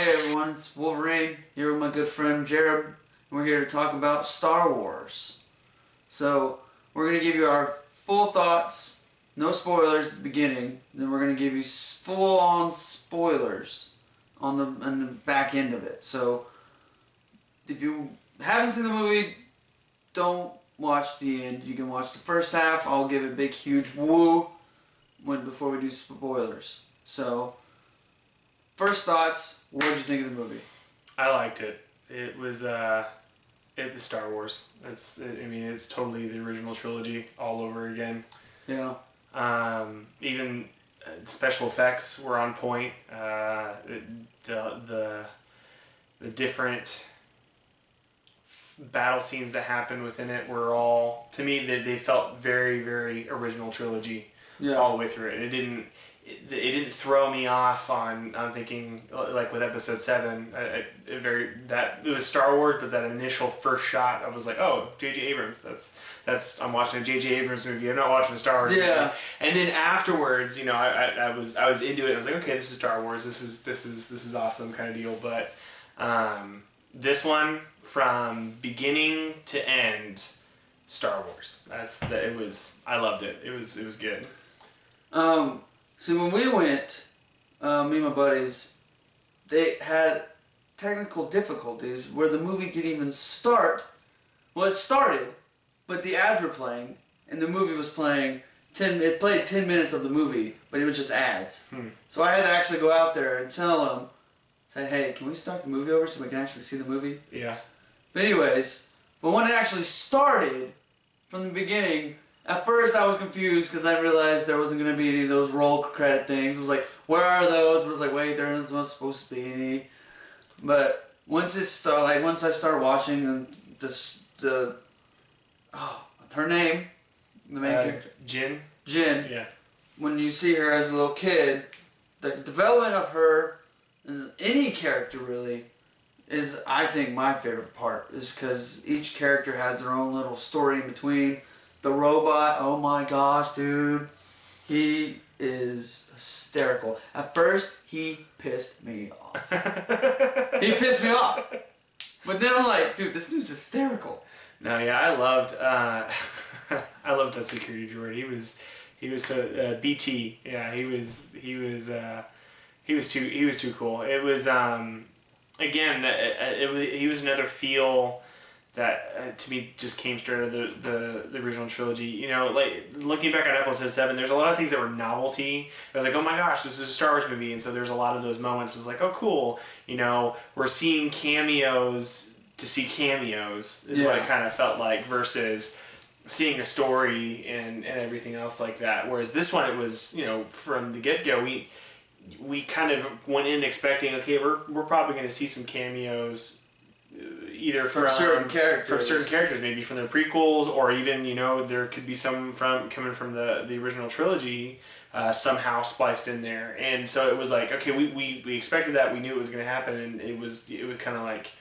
Hey everyone, it's Wolverine here with my good friend Jared, and we're here to talk about Star Wars. So, we're going to give you our full thoughts, no spoilers at the beginning, then we're going to give you full-on spoilers on the back end of it. So, if you haven't seen the movie, don't watch the end. You can watch the first half. I'll give a big, huge woo before we do spoilers. So, first thoughts, what did you think of the movie? I liked it. It was Star Wars. It's totally the original trilogy all over again. Yeah. Even special effects were on point. The different battle scenes that happened within it were all, to me, they felt very, very original trilogy. Yeah. All the way through it. It didn't throw me off on thinking, like with episode 7, it was Star Wars, but that initial first shot, I was like, oh, J.J. Abrams. That's I'm watching a J.J. Abrams movie. I'm not watching a Star Wars movie. And then afterwards, I was into it. I was like, okay, this is Star Wars. This is awesome kind of deal. But this one, from beginning to end, Star Wars. I loved it. It was good. So when we went, me and my buddies, they had technical difficulties where the movie didn't even start. Well, it started, but the ads were playing, and the movie was playing. It played 10 minutes of the movie, but it was just ads. So I had to actually go out there and tell them, say, hey, can we start the movie over so we can actually see the movie? Yeah. But anyways, but when it actually started, from the beginning, at first I was confused because I realized there wasn't going to be any of those roll credit things. It was like, where are those? But it was like, wait, there isn't supposed to be any. But once I started watching, and her name, the main character, Jyn. Yeah. When you see her as a little kid, the development of her, and any character really, is, I think, my favorite part. Is because each character has their own little story in between. The robot, oh my gosh, dude. He is hysterical. At first, he pissed me off. He pissed me off. But then I'm like, dude, this dude's hysterical. No, yeah, I loved I loved that security droid. He was so BT. Yeah, he was too cool. It was he was another feel that to me just came straight out of the original trilogy. Like looking back on episode 7, there's a lot of things that were novelty. I was like, oh my gosh, this is a Star Wars movie, and so there's a lot of those moments. It's like, oh cool, we're seeing cameos to see cameos is what it kind of felt like, versus seeing a story and everything else like that. Whereas this one, it was, from the get-go, we kind of went in expecting, okay, we're probably going to see some cameos either from certain characters, maybe from the prequels, or even there could be some coming from the original trilogy, somehow spliced in there. And so it was like, okay, we expected that, we knew it was going to happen, and it was kind of like,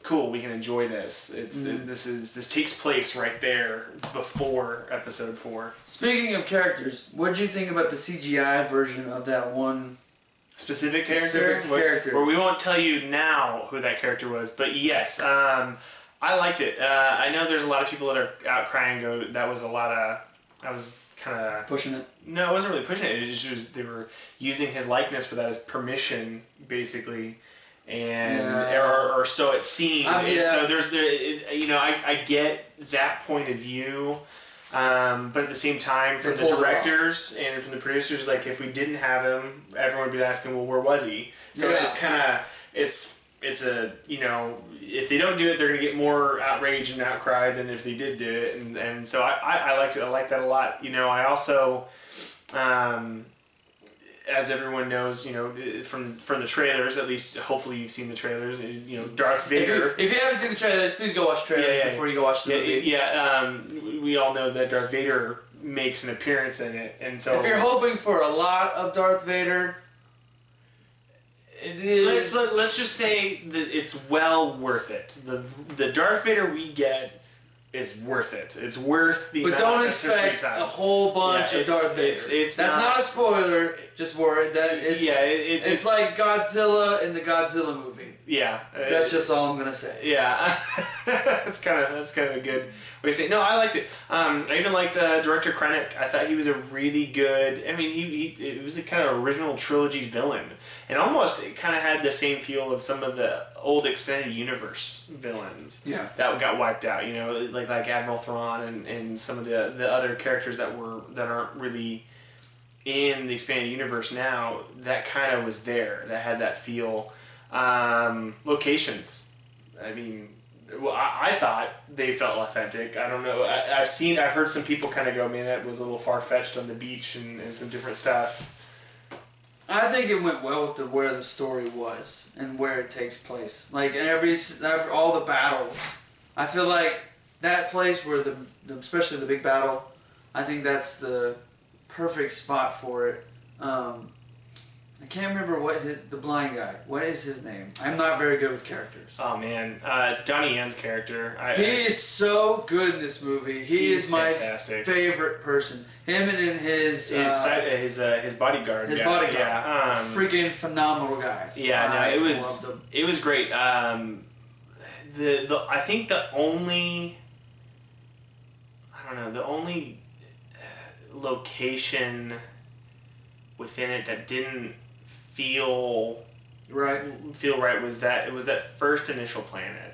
cool, we can enjoy this. This takes place right there before episode 4. Speaking of characters, what did you think about the CGI version of that one specific character? Where we won't tell you now who that character was, but yes, I liked it. I know there's a lot of people that are out crying. That was kind of pushing it. No, it wasn't really pushing it. It just was, they were using his likeness for that as permission, basically, or so it seemed. So I get that point of view. But at the same time, from the directors and from the producers, like, if we didn't have him, everyone would be asking, well, where was he? So it's kind of, it's a, if they don't do it, they're going to get more outrage and outcry than if they did do it. And so I liked it. I like that a lot. I also, as everyone knows, from the trailers, at least hopefully you've seen the trailers, Darth Vader. If you haven't seen the trailers, please go watch the trailers before you go watch the movie. We all know that Darth Vader makes an appearance in it, and so if you're hoping for a lot of Darth Vader, let's just say that it's well worth it. The Darth Vader we get it's worth it. It's worth the. But amount don't of extra free expect time. a whole bunch of Darth Vader. It's That's not a spoiler. Just worried that it's it's like Godzilla in the Godzilla movie. Yeah, That's just all I'm gonna say. Yeah, that's kind of a good way to say it. No, I liked it. I even liked director Krennic. I thought he was a really good. I mean, it was a kind of original trilogy villain, and almost it kind of had the same feel of some of the old extended universe villains. Yeah. That got wiped out. You know, like Admiral Thrawn and some of the other characters that aren't really in the expanded universe now. That kind of was there. That had that feel. Locations. I mean, well, I thought they felt authentic. I don't know. I've heard some people kind of go, man, that was a little far-fetched on the beach and some different stuff. I think it went well with where the story was and where it takes place. Like all the battles, I feel like that place where especially the big battle, I think that's the perfect spot for it. I can't remember the blind guy. What is his name? I'm not very good with characters. Oh man, it's Donnie Yen's character. He is so good in this movie. He is my fantastic. favorite person. Him and his bodyguard. His guy. bodyguard. Yeah, freaking phenomenal guys. Yeah, no, loved them. it was great. I think the only location within it that didn't feel right was that first initial planet.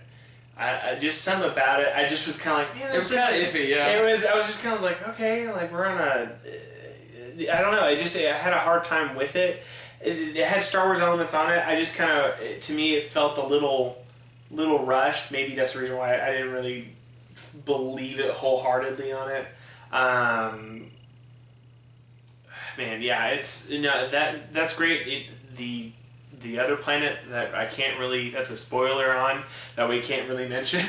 I just something about it. I just was kind of like, man, it was kind of iffy. Yeah, I was just kind of like, okay, like we're on a. I don't know. I had a hard time with it. It had Star Wars elements on it. I just kind of, to me, it felt a little rushed. Maybe that's the reason why I didn't really believe it wholeheartedly on it. Man, yeah, that's great. The other planet that I can't really, that's a spoiler on that we can't really mention.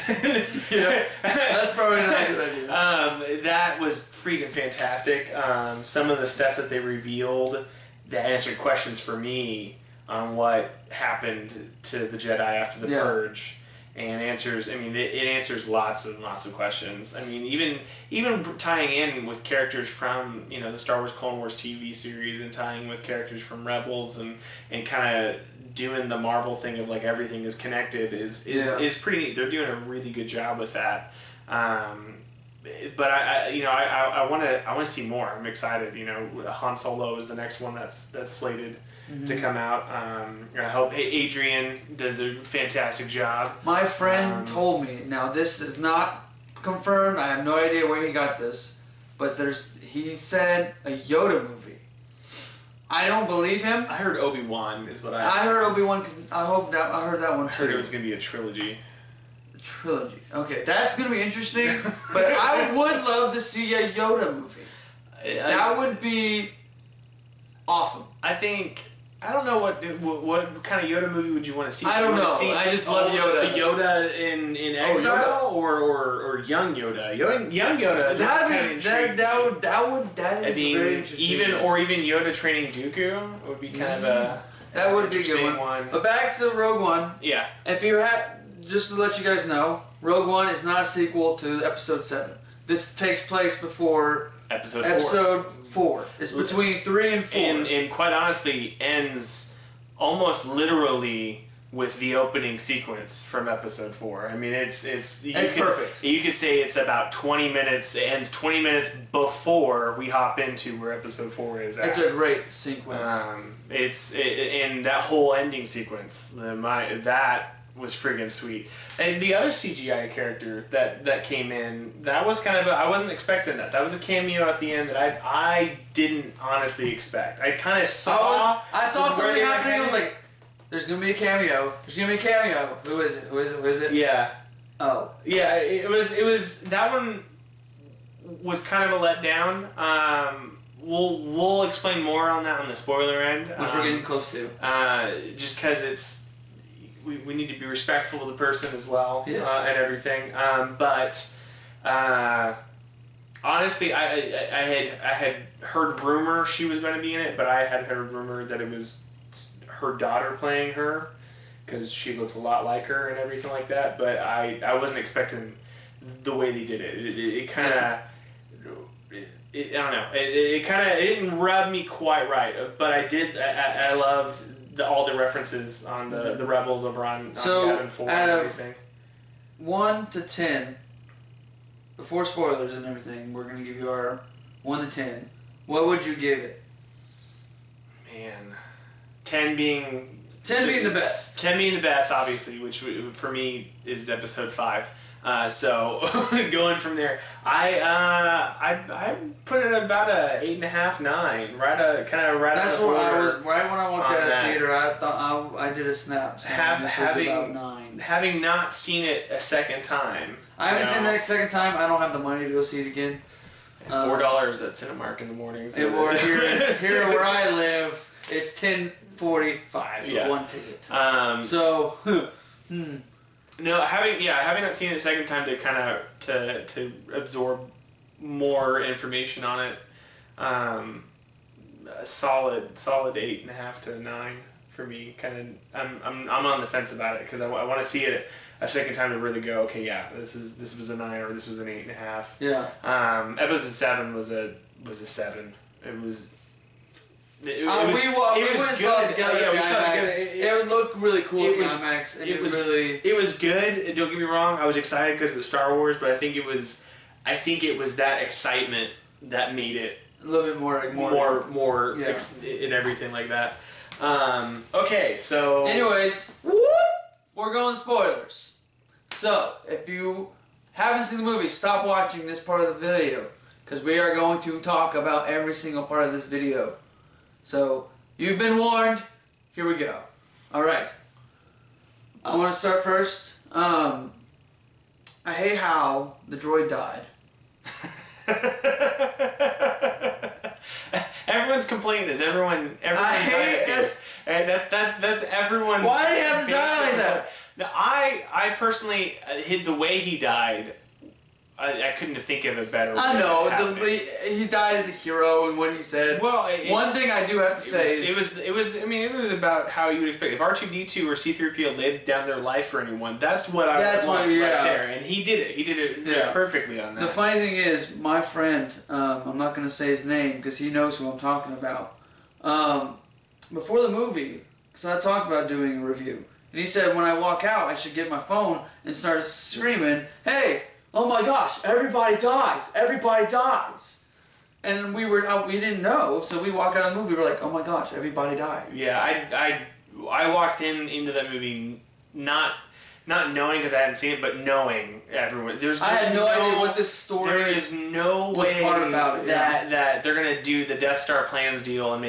Yeah, that's probably not a good idea. That was freaking fantastic. Some of the stuff that they revealed that answered questions for me on what happened to the Jedi after the Purge. And answers. I mean, it answers lots and lots of questions. I mean, even tying in with characters from the Star Wars Clone Wars TV series, and tying with characters from Rebels, and kind of doing the Marvel thing of like everything is connected is pretty neat. They're doing a really good job with that. But I want to see more. I'm excited. Han Solo is the next one that's slated to come out. I hope Adrian does a fantastic job. My friend told me, now this is not confirmed, I have no idea where he got this, but he said a Yoda movie. I don't believe him. I heard Obi-Wan is what I heard Obi-Wan. I heard that one too. I heard it was going to be a trilogy. Trilogy. Okay, that's going to be interesting, but I would love to see a Yoda movie. That would be awesome. I don't know what kind of Yoda movie would you want to see? I don't know. I just love Yoda. Yoda in exile or young Yoda. Young Yoda is kind of intriguing. That is very interesting. Even Yoda training Dooku would be kind of a that would be a good one. But back to Rogue One. Yeah. If you just to let you guys know, Rogue One is not a sequel to Episode 7. This takes place before Episode 4. It's between 3 and 4. And quite honestly, ends almost literally with the opening sequence from Episode 4. I mean, it's perfect. You could say it's about 20 minutes. It ends 20 minutes before we hop into where Episode 4 is at. It's a great sequence. And that whole ending sequence, that was friggin' sweet. And the other CGI character that came in, that was kind of I wasn't expecting that. That was a cameo at the end that I didn't honestly expect. I kind of saw. I saw something happening. I was like, "There's gonna be a cameo. There's gonna be a cameo. Who is it? Who is it? Who is it?" Yeah. Oh. Yeah. It was that one was kind of a letdown. We'll explain more on that on the spoiler end, which we're getting close to. Just because it's. We need to be respectful of the person as well, yes. And everything. But honestly, I had heard rumor she was going to be in it, but I had heard rumor that it was her daughter playing her because she looks a lot like her and everything like that. But I wasn't expecting the way they did it. It kind of. I don't know. It kind of didn't rub me quite right, but I loved all the references on the rebels over on Yavin 4 and everything. 1 to 10, before spoilers and everything, we're gonna give you our 1 to 10. What would you give it? Man, 10 being the best. 10 being the best, obviously, which for me is episode 5. So going from there, I put it about a 8.5, 9, right? That's what I was right when I walked out of the theater. I thought I did a snap. This was about 9. Having not seen it a second time, I haven't seen it a second time. I don't have the money to go see it again. $4 at Cinemark in the mornings. Here where I live, it's $10.45 for one ticket. No, having not seen it a second time to kind of to absorb more information on it, a solid 8.5 to 9 for me. Kind of, I'm on the fence about it because I want to see it a second time to really go, okay, yeah, this was a 9 or this was an 8.5. Yeah. Episode 7 was a 7. It was. We went and saw it together at IMAX. It looked really cool at IMAX. It was good. Don't get me wrong. I was excited because it was Star Wars, but I think it was that excitement that made it a little bit more and everything like that. Okay, so anyways, we're going spoilers. So if you haven't seen the movie, stop watching this part of the video because we are going to talk about every single part of this video. So, you've been warned. Here we go. Alright. I want to start first. I hate how the droid died. Everyone's complaint is everyone I hate it. And that's everyone. Why did he have to die like that? Now, I personally, the way he died, I couldn't think of a better way. I know he died as a hero and what he said. Well, one thing I do have to say is it was about how you would expect if R2-D2 or C-3PO laid down their life for anyone. That's what I want right there, and he did it. He did it perfectly on that. The funny thing is, my friend, I'm not going to say his name because he knows who I'm talking about. Before the movie, because I talked about doing a review, and he said when I walk out, I should get my phone and start screaming, "Hey! Oh my gosh, everybody dies! Everybody dies!" And we didn't know, so we walk out of the movie, we're like, "Oh my gosh, everybody died." Yeah, I walked into that movie not knowing because I hadn't seen it, but knowing everyone. I had no idea what this story. There is no way about it, that they're gonna do the Death Star plans deal and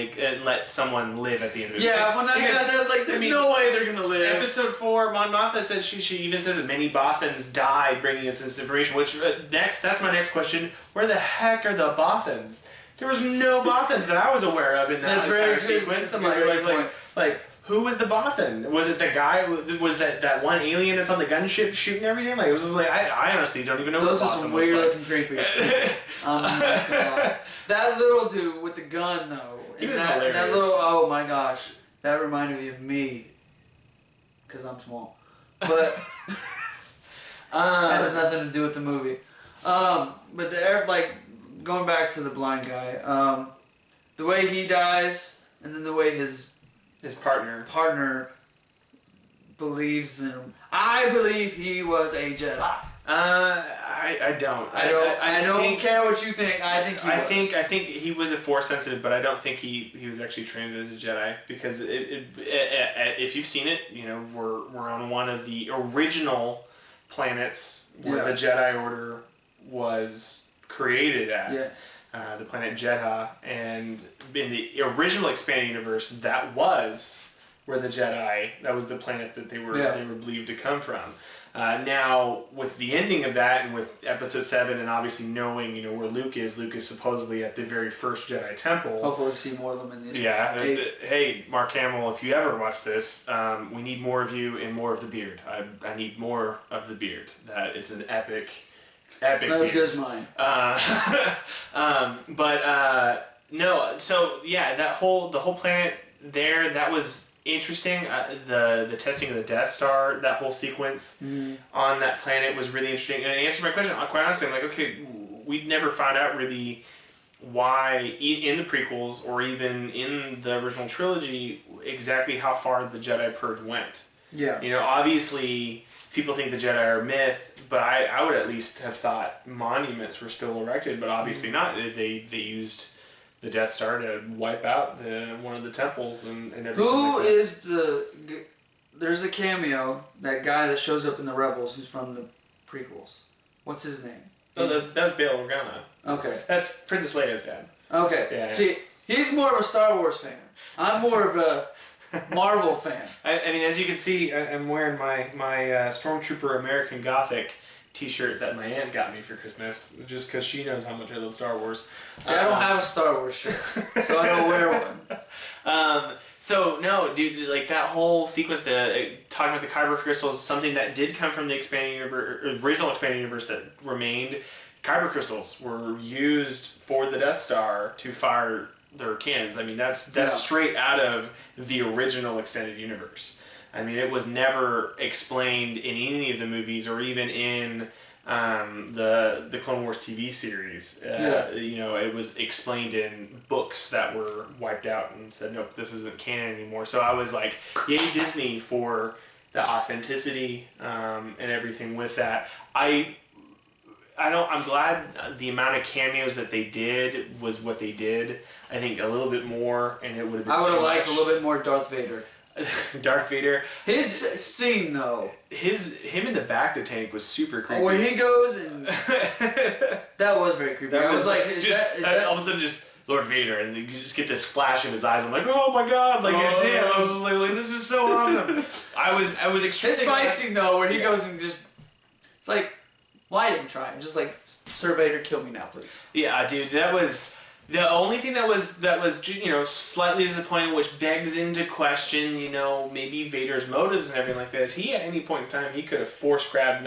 let someone live at the end of it. Yeah, well, there's no way they're gonna live. Episode 4, Mon Mothma says she even says that many Bothans died bringing us this information. Which that's my next question: where the heck are the Bothans? There was no Bothans that I was aware of in that entire sequence. I'm like. Who was the Bothan? Was it the guy? Was that one alien that's on the gunship shooting everything? Like it was just like I honestly don't even know. Those what are some weird looking creepy. That little dude with the gun though, he was hilarious. That little oh my gosh, that reminded me of me, because I'm small, but that has nothing to do with the movie. But going back to the blind guy, the way he dies, and then the way his partner believes in him. I believe he was a Jedi. I don't. I don't care what you think. I think he was. I think he was a Force sensitive, but I don't think he was actually trained as a Jedi because if you've seen it, you know we're on one of the original planets where the Jedi Order was created at. Yeah. The planet Jedha, and in the original expanded universe, that was where that was the planet that they were believed to come from. Now, with the ending of that, and with Episode 7, and obviously knowing where Luke is supposedly at the very first Jedi Temple. Hopefully, we'll see more of them in this. Yeah. Hey, Mark Hamill, if you ever watch this, we need more of you and more of the beard. I need more of the beard. That is an epic. It's not as good as mine. No. So yeah, the whole planet there, that was interesting. The testing of the Death Star, that whole sequence on that planet was really interesting. And to answer my question, quite honestly, I'm like, okay, we never found out really why in the prequels or even in the original trilogy exactly how far the Jedi Purge went. Yeah. You know, obviously people think the Jedi are myth, but I would at least have thought monuments were still erected, but obviously not. They used the Death Star to wipe out one of the temples and everything. Who like that. is there's a cameo, that guy that shows up in the Rebels who's from the prequels. What's his name? Oh, that was Bail Organa. Okay. That's Princess Leia's dad. Okay. Yeah. See, he's more of a Star Wars fan. I'm more of a Marvel fan. I mean, as you can see, I'm wearing my Stormtrooper American Gothic T-shirt that my aunt got me for Christmas, just because she knows how much I love Star Wars. See, I don't have a Star Wars shirt, so I don't wear one. So no, dude, like that whole sequence, talking about the Kyber crystals, something that did come from the expanding universe, original expanding universe that remained. Kyber crystals were used for the Death Star to fire their cannons. I mean, that's straight out of the original extended universe. I mean, it was never explained in any of the movies or even in the Clone Wars TV series. You know, it was explained in books that were wiped out and said, nope, this isn't canon anymore. So I was like, yay Disney for the authenticity and everything with that. I'm glad the amount of cameos that they did was what they did. I think a little bit more, and it would have been. I would have too liked a much. little bit more Darth Vader. Darth Vader. His scene though. Him in the back of the tank was super creepy. When he goes and that was very creepy. I was like, is that all of a sudden just Lord Vader, and you just get this flash of his eyes. I'm like, oh my god, like it's him. I was just like, this is so awesome. I was extremely. his fight scene though, where he goes and just, it's like, why even try? Just like, Sir Vader, kill me now, please. Yeah, dude, that was the only thing that was you know, slightly disappointing, which begs into question, you know, maybe Vader's motives and everything like that. Is he at any point in time he could have force grabbed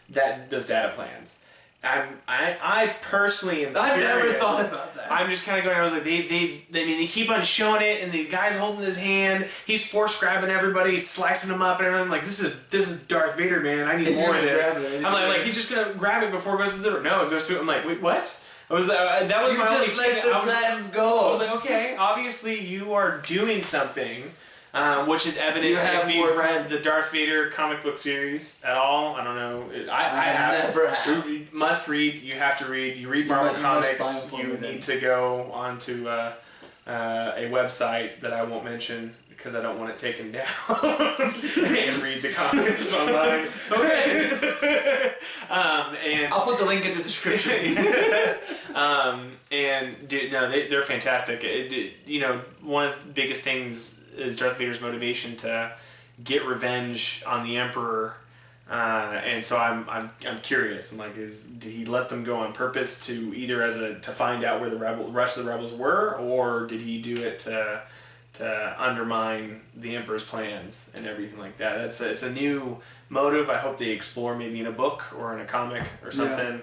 those data plans? I personally am. I've never curious. thought about that. I'm just kind of going. I was like, they keep on showing it, and the guy's holding his hand. He's force grabbing everybody, he's slicing them up, and everything. I'm like, this is Darth Vader, man. I need more of this. I'm like, he's just gonna grab it before it goes to the door. No, it goes through. I'm like, wait, what? I was that was you my only just thing. let the plans go. I was like, okay, obviously you are doing something. Which is evident if you've read the Darth Vader comic book series at all. I don't know. I have. Never have. You must read. You have to read. You read Marvel Comics. You need to go onto a website that I won't mention because I don't want it taken down and read the comics online. Okay. And I'll put the link in the description. and dude, no, they're fantastic. You know, one of the biggest things is Darth Vader's motivation to get revenge on the Emperor, and so I'm curious. I'm like, did he let them go on purpose to either to find out where the rest of the rebels were, or did he do it to undermine the Emperor's plans and everything like that? It's a new motive. I hope they explore maybe in a book or in a comic or something,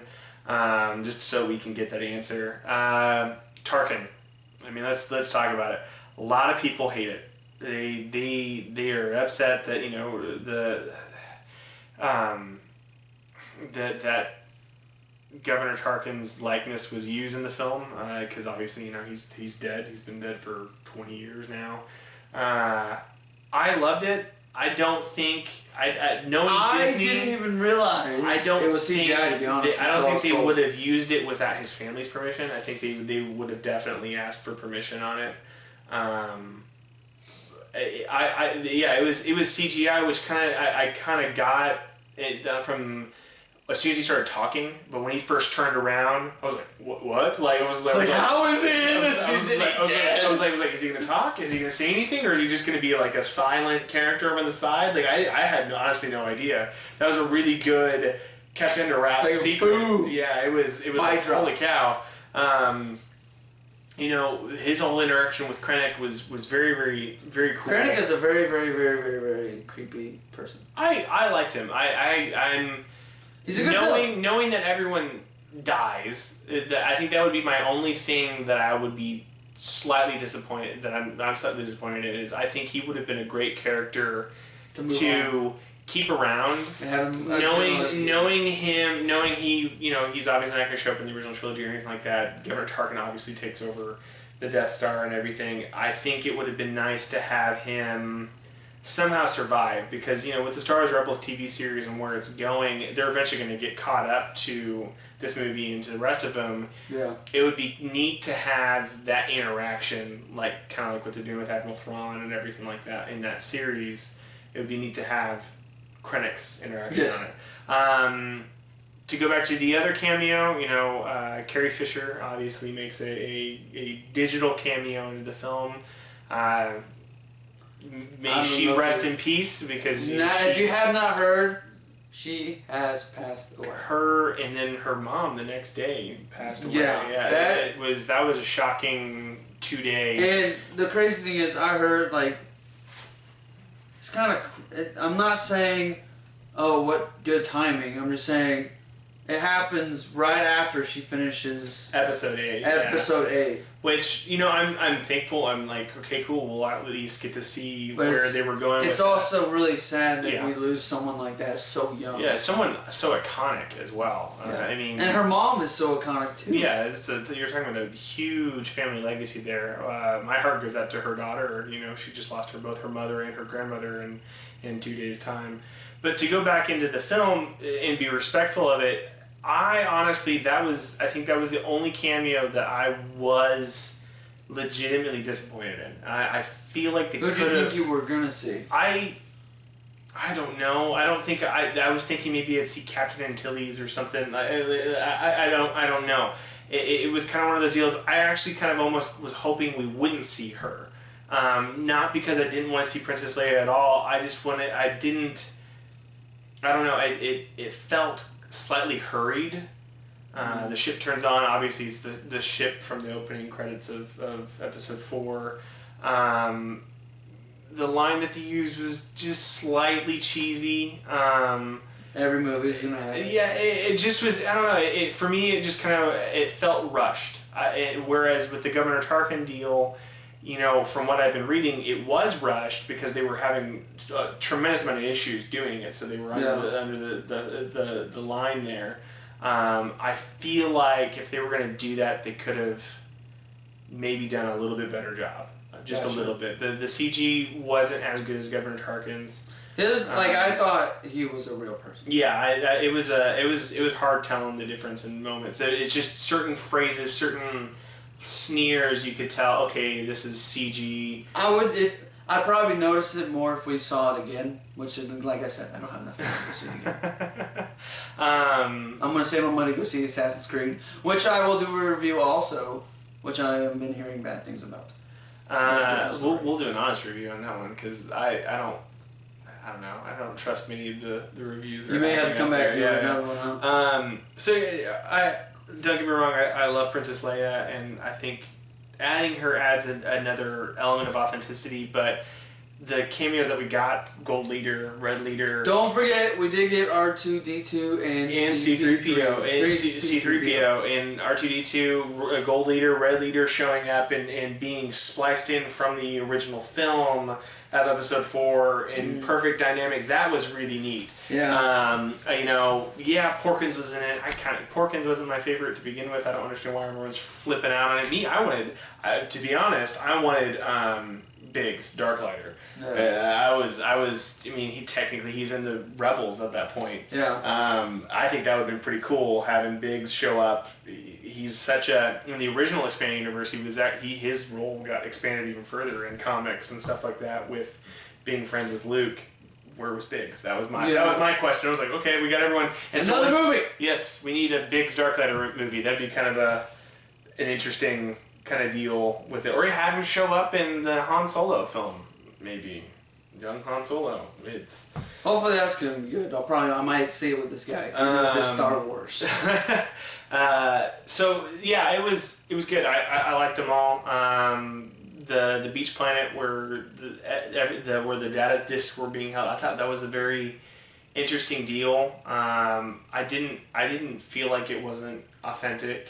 just so we can get that answer. Tarkin. I mean, let's talk about it. A lot of people hate it. They are upset that, you know, that Governor Tarkin's likeness was used in the film, because obviously, you know, he's dead. He's been dead for 20 years now. I loved it. I don't think knowing Disney. I didn't even realize it was CGI. To be honest, I don't think they would have used it without his family's permission. I think they would have definitely asked for permission on it. It was CGI, which I kind of got it from as soon as he started talking. But when he first turned around, I was like, what? Like I was like, how is he in this? I was like, is he gonna talk? Is he gonna say anything, or is he just gonna be like a silent character over on the side? Like I had honestly no idea. That was a really good kept under wraps secret. Boom. Yeah, it was like, holy cow. You know, his whole interaction with Krennic was very, very, very cool. Krennic is a very, very, very, very, very creepy person. I liked him. I'm He's a good knowing that everyone dies. I think that would be my only thing that I would be slightly disappointed that I'm slightly disappointed in is I think he would have been a great character To to keep around. And have him knowing he, you know, he's obviously not going to show up in the original trilogy or anything like that. Governor Tarkin obviously takes over the Death Star and everything. I think it would have been nice to have him somehow survive, because, you know, with the Star Wars Rebels TV series and where it's going, they're eventually going to get caught up to this movie and to the rest of them. Yeah. It would be neat to have that interaction, like kind of like what they're doing with Admiral Thrawn and everything like that in that series. It would be neat to have Krennic's interaction on it. To go back to the other cameo, you know, Carrie Fisher obviously makes a digital cameo into the film. May she rest in peace, because if you have not heard, she has passed away. Her and then her mom the next day passed away. Yeah, that was a shocking 2-day. And the crazy thing is, I heard, like, it's kind of. I'm not saying, oh, what good timing. I'm just saying, it happens right after she finishes Episode 8. Episode 8. Which, you know, I'm thankful. I'm like, okay, cool. We'll at least get to see where they were going. It's also really sad that we lose someone like that so young. Yeah, someone so iconic as well. I mean, and her mom is so iconic too. Yeah, you're talking about a huge family legacy there. My heart goes out to her daughter. You know, she just lost both her mother and her grandmother in 2 days' time. But to go back into the film and be respectful of it, I honestly, I think that was the only cameo that I was legitimately disappointed in. I feel like they could have... Who do you think you were going to see? I don't know. I don't think... I was thinking maybe I'd see Captain Antilles or something. I don't know. It was kind of one of those deals. I actually kind of almost was hoping we wouldn't see her. Not because I didn't want to see Princess Leia at all. I just wanted... I don't know. It felt slightly hurried. The ship turns on. Obviously, it's the ship from the opening credits of Episode 4. The line that they used was just slightly cheesy. Every movie's gonna have it. Yeah, it just was. I don't know. For me, it just kind of felt rushed. Whereas with the Governor Tarkin deal, you know, from what I've been reading, it was rushed because they were having a tremendous amount of issues doing it, so they were under the line there. I feel like if they were going to do that, they could have maybe done a little bit better job, just a little bit. The CG wasn't as good as Governor Tarkin's. I thought he was a real person. Yeah, it was hard telling the difference in moments. It's just certain phrases, certain sneers you could tell, okay, this is CG. I'd probably notice it more if we saw it again, which, like I said, I don't have nothing to go see it again. I'm going to save my money to go see Assassin's Creed, which I will do a review also, which I have been hearing bad things about. We'll do an honest review on that one, because I don't know. I don't trust many of the reviews. You may have to come back to another one, huh? Don't get me wrong, I love Princess Leia, and I think adding her adds another element of authenticity, but the cameos that we got, Gold Leader, Red Leader... Don't forget, we did get R2-D2 and C-3PO. C-3PO and R2-D2, Gold Leader, Red Leader showing up and being spliced in from the original film of Episode 4 in perfect dynamic. That was really neat. Yeah. Porkins was in it. Porkins wasn't my favorite to begin with. I don't understand why everyone's flipping out on it. To be honest, I wanted Biggs, Darklighter. Yeah. He's in the Rebels at that point. Yeah. I think that would have been pretty cool having Biggs show up. He's in the original expanded universe, his role got expanded even further in comics and stuff like that with being friends with Luke. Where was Biggs? That was my question. I was like, okay, we got everyone. And another movie. Yes, we need a Biggs Darklighter movie. That'd be kind of an interesting kind of deal with it, or have him show up in the Han Solo film, maybe. Young Han Solo. Hopefully that's gonna be good. I might see it with this guy. This is Star Wars. It was good. I liked them all. The beach planet where the data discs were being held, I thought that was a very interesting deal. I didn't feel like it wasn't authentic.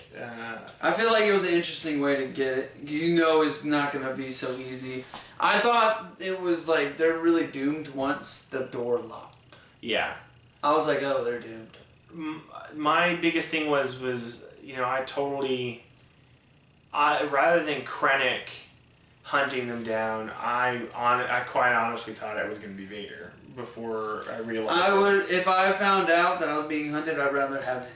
I feel like it was an interesting way to get it. It's not going to be so easy. I thought it was like they're really doomed once the door locked. Yeah. I was like, oh, they're doomed. My biggest thing was rather than Krennic hunting them down, I quite honestly thought it was going to be Vader before I realized. If I found out that I was being hunted, I'd rather have it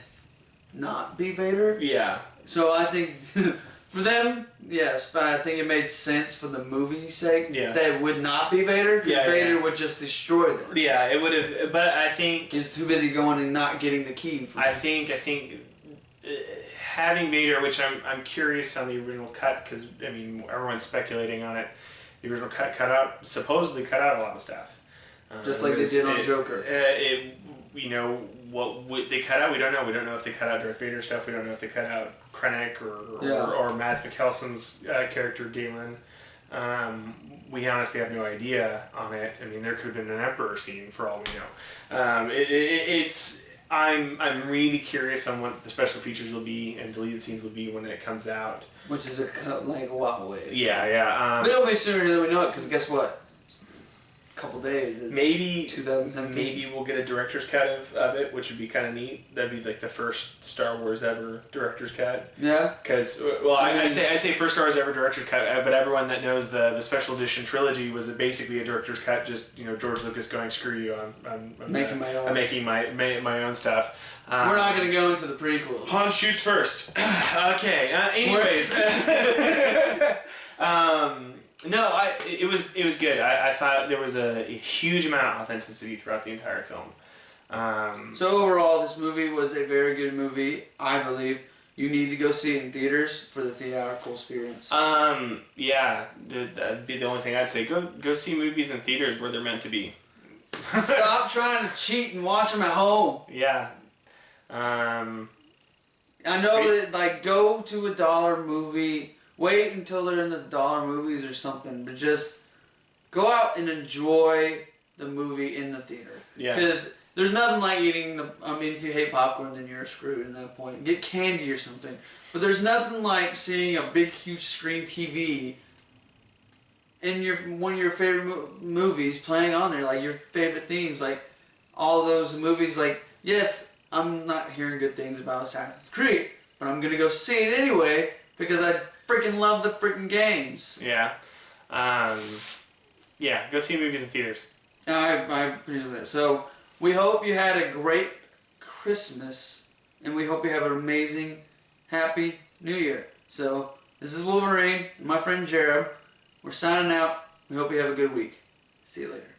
not be Vader. Yeah. So I think for them, yes, but I think it made sense for the movie's sake that it would not be Vader, because Vader would just destroy them. Yeah, it would have. But I think he's too busy going and not getting the key. I think having Vader, which I'm curious on the original cut, because I mean everyone's speculating on it. The original cut supposedly cut out a lot of stuff. Just like they did on Joker. What they cut out, we don't know. We don't know if they cut out Darth Vader stuff. We don't know if they cut out Krennic or Mads Mikkelsen's character Galen. We honestly have no idea on it. I mean, there could have been an Emperor scene for all we know. I'm really curious on what the special features will be and deleted scenes will be when it comes out. Which is a while away. Yeah. But it'll be sooner than we know it, because guess what? Couple days. It's maybe 2017. Maybe we'll get a director's cut of it, which would be kind of neat. That'd be like the first Star Wars ever director's cut. Yeah. Because I say first Star Wars ever director's cut, but everyone that knows the special edition trilogy was basically a director's cut. Just George Lucas going screw you. I'm making my own. I'm making my own stuff. We're not going to go into the prequels. Han shoots first. Okay. Anyways. No, it was good. I thought there was a huge amount of authenticity throughout the entire film. So overall, this movie was a very good movie. I believe you need to go see it in theaters for the theatrical experience. Yeah, that'd be the only thing I'd say. Go see movies in theaters where they're meant to be. Stop trying to cheat and watch them at home. Yeah. I know that go to a dollar movie. Wait until they're in the dollar movies or something, but just go out and enjoy the movie in the theater. Yeah. Because there's nothing like eating if you hate popcorn, then you're screwed at that point. Get candy or something. But there's nothing like seeing a big, huge screen TV and one of your favorite movies playing on there, like your favorite themes, like all those movies. Like, yes, I'm not hearing good things about Assassin's Creed, but I'm gonna go see it anyway because I freaking love the freaking games. Yeah. Yeah, go see movies in theaters. I appreciate that. So we hope you had a great Christmas, and we hope you have an amazing, happy New Year. So this is Wolverine and my friend Jared. We're signing out. We hope you have a good week. See you later.